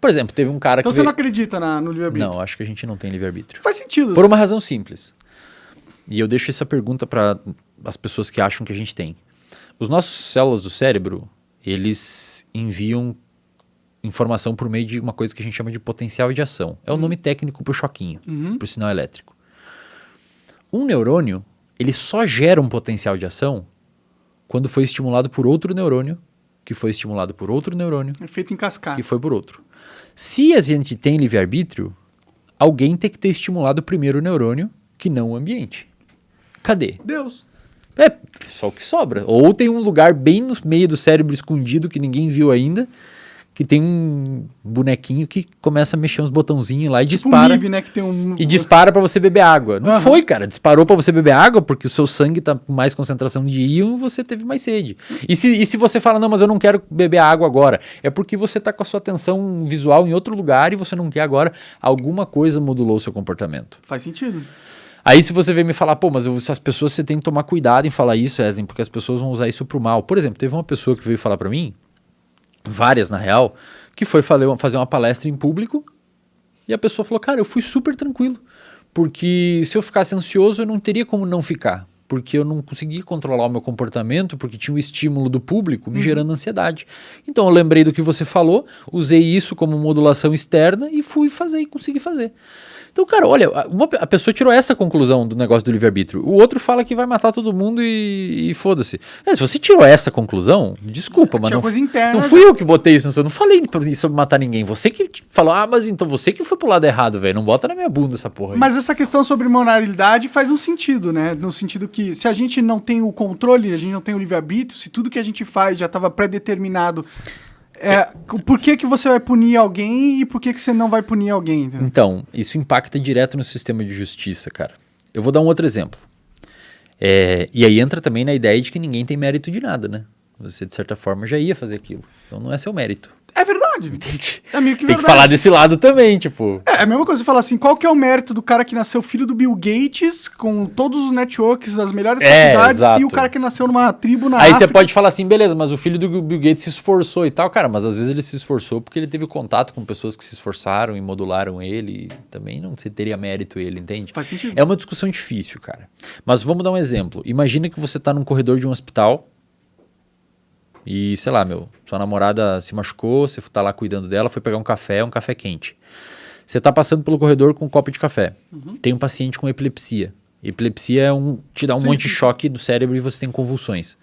Por exemplo, teve um cara Então que você veio... não acredita no livre-arbítrio? Não, acho que a gente não tem livre-arbítrio. Faz sentido. Por uma razão simples. E eu deixo essa pergunta para as pessoas que acham que a gente tem. Os nossos células do cérebro, eles enviam informação por meio de uma coisa que a gente chama de potencial de ação. É o nome técnico para o choquinho, para o sinal elétrico. Um neurônio, ele só gera um potencial de ação quando foi estimulado por outro neurônio, que foi estimulado por outro neurônio, É feito em cascata. que foi por outro. Se a gente tem livre-arbítrio, alguém tem que ter estimulado o primeiro neurônio, que não o ambiente. Cadê? Deus. É só o que sobra. Ou tem um lugar bem no meio do cérebro escondido que ninguém viu ainda, que tem um bonequinho que começa a mexer uns botãozinhos lá e Tipo dispara. um MIB, né? Que tem um... E dispara pra você beber água. Não foi, cara. Disparou pra você beber água porque o seu sangue tá com mais concentração de íon e você teve mais sede. E se você fala, não, mas eu não quero beber água agora, é porque você tá com a sua atenção visual em outro lugar e você não quer agora. Alguma coisa modulou o seu comportamento. Faz sentido. Aí se você vem me falar, pô, mas as pessoas, você tem que tomar cuidado em falar isso, Wesley, porque as pessoas vão usar isso pro mal. Por exemplo, teve uma pessoa que veio falar pra mim, várias na real, que foi fazer uma palestra em público e a pessoa falou, cara, eu fui super tranquilo, porque se eu ficasse ansioso eu não teria como não ficar, porque eu não conseguia controlar o meu comportamento, porque tinha o estímulo do público me gerando ansiedade. Então eu lembrei do que você falou, usei isso como modulação externa e fui fazer e consegui fazer. Então, cara, olha, a pessoa tirou essa conclusão do negócio do livre-arbítrio. O outro fala que vai matar todo mundo e foda-se. Se você tirou essa conclusão, desculpa, mas Coisa interna, não fui eu que botei isso. Eu não falei sobre matar ninguém. Você que falou, mas então você que foi pro lado errado, velho. Não bota na minha bunda essa porra aí. Mas essa questão sobre moralidade faz um sentido, né? No sentido que se a gente não tem o controle, a gente não tem o livre-arbítrio, se tudo que a gente faz já estava pré-determinado... por que você vai punir alguém e por que você não vai punir alguém? Entendeu? Então, isso impacta direto no sistema de justiça, cara. Eu vou dar um outro exemplo. E aí entra também na ideia de que ninguém tem mérito de nada, né? Você, de certa forma, já ia fazer aquilo. Então não é seu mérito. É verdade. Entende? É meio que Tem verdade. que falar desse lado também, tipo... É a mesma coisa você falar assim, qual que é o mérito do cara que nasceu filho do Bill Gates, com todos os networks, as melhores faculdades, exato. e o cara que nasceu numa tribo na Aí África? você pode falar assim, beleza, mas o filho do Bill Gates se esforçou e tal, cara, mas às vezes ele se esforçou porque ele teve contato com pessoas que se esforçaram e modularam ele, e também não se teria mérito ele, entende? Faz sentido. É uma discussão difícil, cara. Mas vamos dar um exemplo. Imagina que você tá num corredor de um hospital e, sei lá, sua namorada se machucou, você tá lá cuidando dela, foi pegar um café quente. Você tá passando pelo corredor com um copo de café. Tem um paciente com epilepsia. Epilepsia te dá um monte de choque do cérebro e você tem convulsões.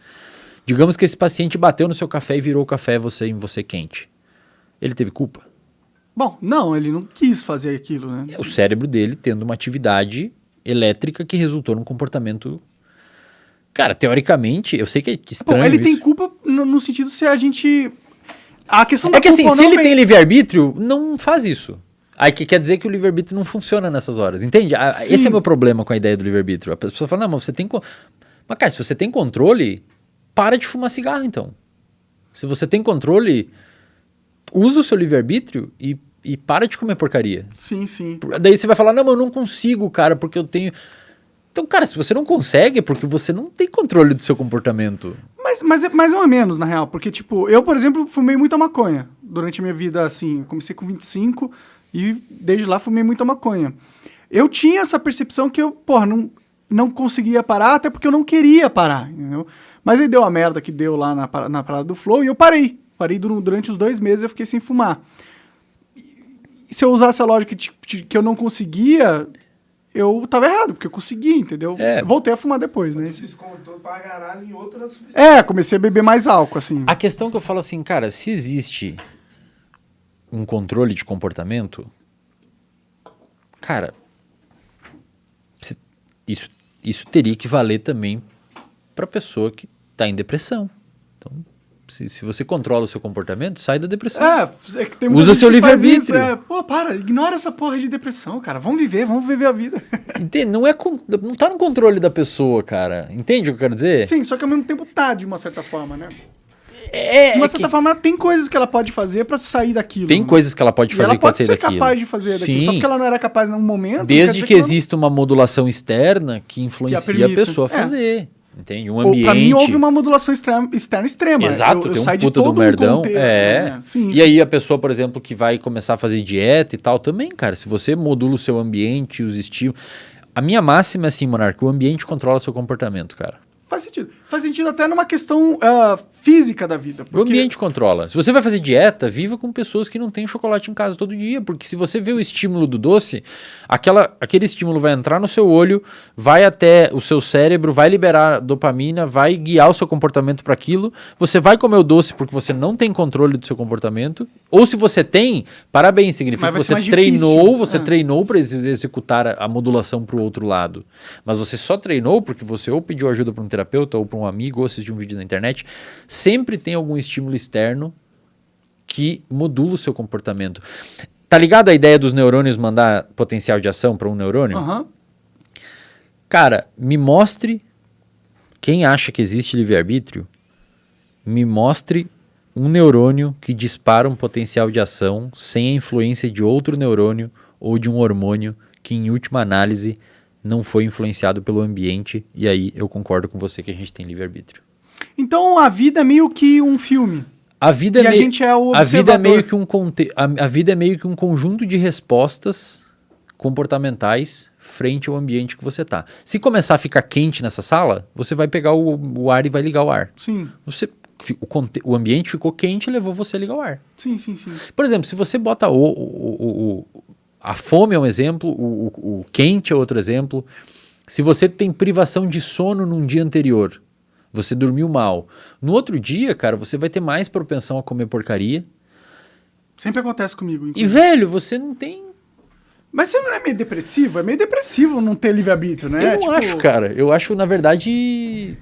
Digamos que esse paciente bateu no seu café e virou o café em você quente. Ele teve culpa? Bom, não, ele não quis fazer aquilo, né? É o cérebro dele tendo uma atividade elétrica que resultou num comportamento... Cara, teoricamente, eu sei que é estranho. Bom, ele isso. tem culpa no sentido se a gente... A questão da É que assim, culpa se não ele vem- tem livre-arbítrio, não faz isso. Aí que quer dizer que o livre-arbítrio não funciona nessas horas, entende? Esse é o meu problema com a ideia do livre-arbítrio. A pessoa fala, não, mas você tem... Mas, cara, se você tem controle, para de fumar cigarro, então. Se você tem controle, usa o seu livre-arbítrio e para de comer porcaria. Sim, sim. Daí você vai falar, não, mas eu não consigo, cara, porque eu tenho... Então, cara, se você não consegue, é porque você não tem controle do seu comportamento. Mas é mais ou menos, na real. Porque, tipo, eu, por exemplo, fumei muita maconha. Durante a minha vida, assim, eu comecei com 25 e desde lá fumei muita maconha. Eu tinha essa percepção que eu, porra, não conseguia parar, até porque eu não queria parar, entendeu? Mas aí deu a merda que deu lá na parada do Flow e eu parei. Parei durante os 2 meses, eu fiquei sem fumar. E se eu usasse a lógica que eu não conseguia... Eu tava errado, porque eu consegui, entendeu? Eu voltei a fumar depois, né? Descontou pra caralho em outras substâncias. Comecei a beber mais álcool, assim. A questão que eu falo assim, cara, se existe um controle de comportamento, cara, isso teria que valer também pra pessoa que tá em depressão. Então, se você controla o seu comportamento, sai da depressão. É que tem muita Usa gente seu que faz livre-arbítrio. isso, Pô, para, ignora essa porra de depressão, cara. Vamos viver a vida. Entende? Não tá no controle da pessoa, cara. Entende o que eu quero dizer? Sim, só que ao mesmo tempo tá, de uma certa forma, né? De De uma certa forma, tem coisas que ela pode fazer pra sair daquilo. Tem né? coisas que ela pode E fazer ela que pode pode sair ser daquilo. capaz de fazer daquilo. Sim. Só porque ela não era capaz num momento. Desde não quer que dizer exista uma modulação externa que influencia a permita. pessoa a fazer. Entende? Um ambiente... Pra mim, houve uma modulação externa extrema. Exato, eu tem saí um de puta do todo merdão. contexto, Sim, e aí a pessoa, por exemplo, que vai começar a fazer dieta e tal, também, cara, se você modula o seu ambiente, os estímulos... A minha máxima é assim, Monarca, o ambiente controla seu comportamento, cara. Faz sentido. Faz sentido até numa questão física da vida. O ambiente controla. Se você vai fazer dieta, viva com pessoas que não têm chocolate em casa todo dia. Porque se você vê o estímulo do doce, aquele estímulo vai entrar no seu olho, vai até o seu cérebro, vai liberar dopamina, vai guiar o seu comportamento para aquilo. Você vai comer o doce porque você não tem controle do seu comportamento. Ou se você tem, parabéns, significa que você treinou para executar a modulação para o outro lado. Mas você só treinou porque você ou pediu ajuda para um terapeuta ou para um amigo ou assistiu um vídeo na internet. Sempre tem algum estímulo externo que modula o seu comportamento. Tá ligado a ideia dos neurônios mandar potencial de ação para um neurônio? Uhum. Cara, me mostre, quem acha que existe livre-arbítrio, me mostre um neurônio que dispara um potencial de ação sem a influência de outro neurônio ou de um hormônio que, em última análise, não foi influenciado pelo ambiente. E aí eu concordo com você que a gente tem livre-arbítrio. Então a vida é meio que um filme. A vida a gente é o observador. A vida é meio que um conjunto de respostas comportamentais frente ao ambiente que você está. Se começar a ficar quente nessa sala, você vai pegar o ar e vai ligar o ar. Sim. O ambiente ficou quente e levou você a ligar o ar. Sim. Por exemplo, se você bota a fome é um exemplo, o quente é outro exemplo. Se você tem privação de sono num dia anterior, você dormiu mal. No outro dia, cara, você vai ter mais propensão a comer porcaria. Sempre acontece comigo. Inclusive. E, velho, você não tem... Mas você não é meio depressivo? É meio depressivo não ter livre-arbítrio, né? Eu não acho, cara. Eu acho, na verdade,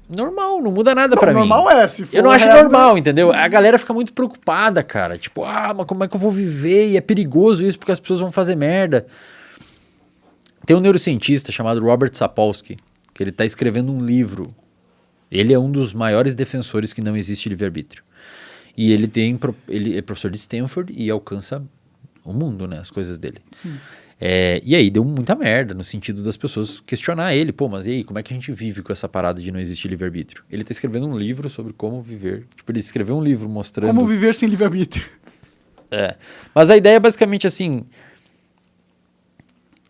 normal. Não muda nada pra mim. Normal é, se for. Eu não acho normal, entendeu? A galera fica muito preocupada, cara. Tipo, mas como é que eu vou viver? E é perigoso isso porque as pessoas vão fazer merda. Tem um neurocientista chamado Robert Sapolsky, que ele tá escrevendo um livro. Ele é um dos maiores defensores que não existe livre-arbítrio. E ele é professor de Stanford e alcança o mundo, né? As coisas dele. E aí deu muita merda no sentido das pessoas questionar ele. Pô, mas e aí, como é que a gente vive com essa parada de não existir livre-arbítrio? Ele tá escrevendo um livro sobre como viver. Tipo, ele escreveu um livro mostrando... Como viver sem livre-arbítrio. Mas a ideia é basicamente assim...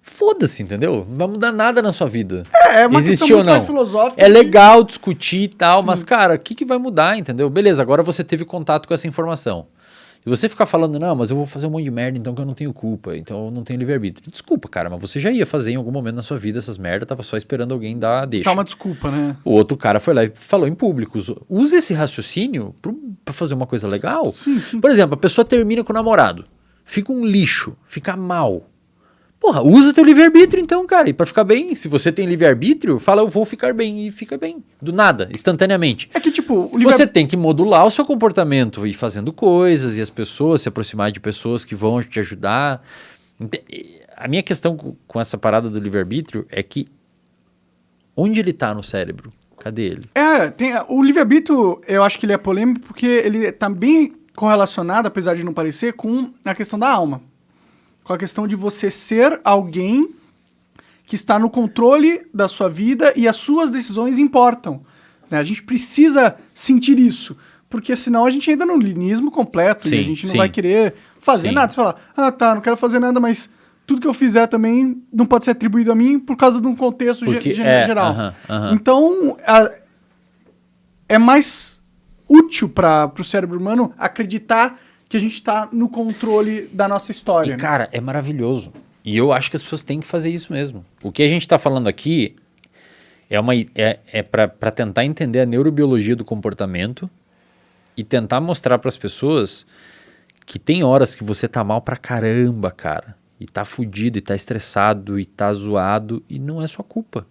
Foda-se, entendeu? Não vai mudar nada na sua vida. É uma questão muito mais filosófica. É legal discutir e tal, mas, cara, o que vai mudar, entendeu? Beleza, agora você teve contato com essa informação. E você ficar falando, não, mas eu vou fazer um monte de merda, então que eu não tenho culpa, então eu não tenho livre-arbítrio. Desculpa, cara, mas você já ia fazer em algum momento na sua vida essas merdas, tava só esperando alguém dar a deixa. Tá uma desculpa, né? O outro cara foi lá e falou em público. Usa esse raciocínio pra fazer uma coisa legal. Sim. Por exemplo, a pessoa termina com o namorado, fica um lixo, fica mal. Porra, usa teu livre-arbítrio então, cara, e pra ficar bem, se você tem livre-arbítrio, fala eu vou ficar bem e fica bem, do nada, instantaneamente. É que tipo, você tem que modular o seu comportamento, ir fazendo coisas e as pessoas, se aproximar de pessoas que vão te ajudar. A minha questão com essa parada do livre-arbítrio é que onde ele tá no cérebro? Cadê ele? O livre-arbítrio, eu acho que ele é polêmico porque ele tá bem correlacionado, apesar de não parecer, com a questão da alma. Com a questão de você ser alguém que está no controle da sua vida e as suas decisões importam. Né? A gente precisa sentir isso, porque senão a gente entra no linismo completo e a gente não vai querer fazer nada. Você fala, não quero fazer nada, mas tudo que eu fizer também não pode ser atribuído a mim por causa de um contexto geral. Então, é mais útil para o cérebro humano acreditar que a gente está no controle da nossa história. E, cara, é maravilhoso. E eu acho que as pessoas têm que fazer isso mesmo. O que a gente está falando aqui é para tentar entender a neurobiologia do comportamento e tentar mostrar para as pessoas que tem horas que você tá mal pra caramba, cara. E tá fudido, e tá estressado, e tá zoado, e não é sua culpa.